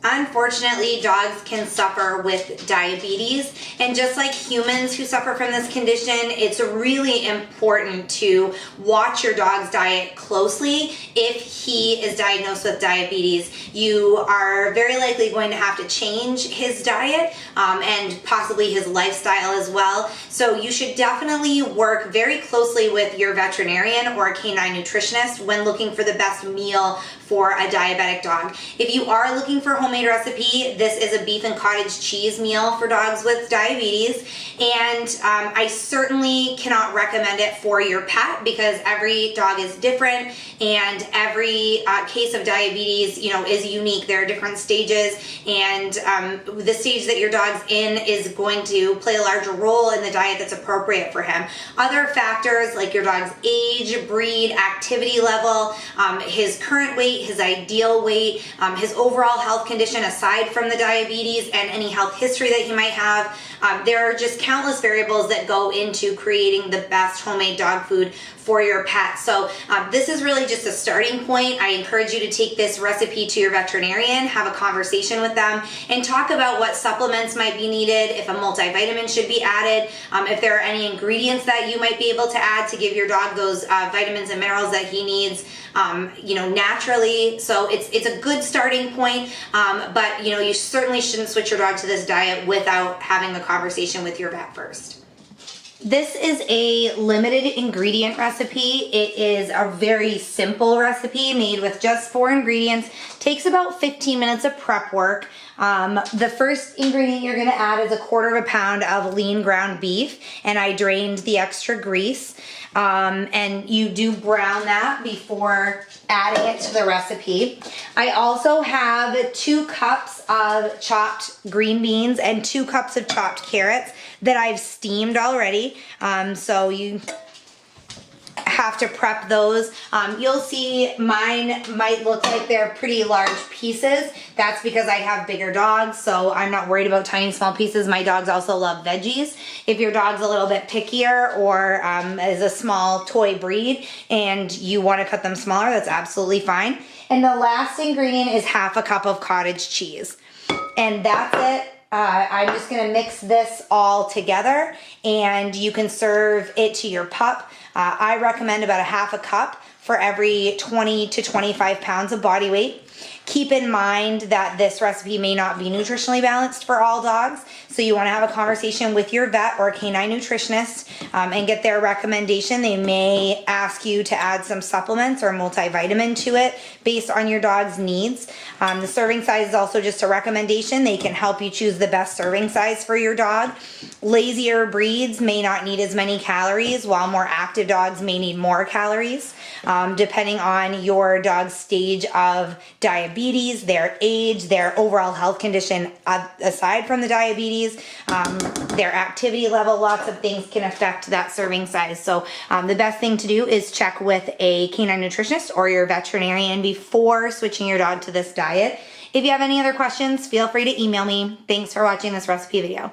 Unfortunately, dogs can suffer with diabetes, and just like humans who suffer from this condition, it's really important to watch your dog's diet closely. If he is diagnosed with diabetes, you are very likely going to have to change his diet and possibly his lifestyle as well. So you should definitely work very closely with your veterinarian or a canine nutritionist when looking for the best meal for a diabetic dog. If you are looking for a homemade recipe, this is a beef and cottage cheese meal for dogs with diabetes, and I certainly cannot recommend it for your pet because every dog is different and every case of diabetes, is unique. There are different stages, and the stage that your dog's in is going to play a larger role in the diet that's appropriate for him. Other factors like your dog's age, breed, activity level, his current weight, his ideal weight, his overall health condition aside from the diabetes, and any health history that he might have. There are just countless variables that go into creating the best homemade dog food for your pet. So this is really just a starting point. I encourage you to take this recipe to your veterinarian, have a conversation with them, and talk about what supplements might be needed, if a multivitamin should be added, if there are any ingredients that you might be able to add to give your dog those vitamins and minerals that he needs, naturally. So it's a good starting point, but you certainly shouldn't switch your dog to this diet without having the conversation with your vet first. This is a limited ingredient recipe. It is a very simple recipe made with just 4 ingredients. Takes about 15 minutes of prep work. The first ingredient you're gonna add is 1/4 pound of lean ground beef, and I drained the extra grease. And you do brown that before adding it to the recipe. I also have 2 cups of chopped green beans and 2 cups of chopped carrots that I've steamed already. So you have to prep those. You'll see mine might look like they're pretty large pieces. That's because I have bigger dogs, so I'm not worried about tiny small pieces. My dogs also love veggies. If your dog's a little bit pickier or is a small toy breed and you want to cut them smaller, that's absolutely fine. And the last ingredient is 1/2 cup of cottage cheese. And that's it. I'm just gonna mix this all together, and you can serve it to your pup. I recommend about 1/2 cup for every 20 to 25 pounds of body weight. Keep in mind that this recipe may not be nutritionally balanced for all dogs, so you want to have a conversation with your vet or canine nutritionist and get their recommendation. They may ask you to add some supplements or multivitamin to it based on your dog's needs. The serving size is also just a recommendation. They can help you choose the best serving size for your dog. Lazier breeds may not need as many calories, while more active dogs may need more calories, depending on your dog's stage of diabetes, their age, their overall health condition aside from the diabetes, their activity level. Lots of things can affect that serving size. So the best thing to do is check with a canine nutritionist or your veterinarian before switching your dog to this diet. If you have any other questions, feel free to email me. Thanks for watching this recipe video.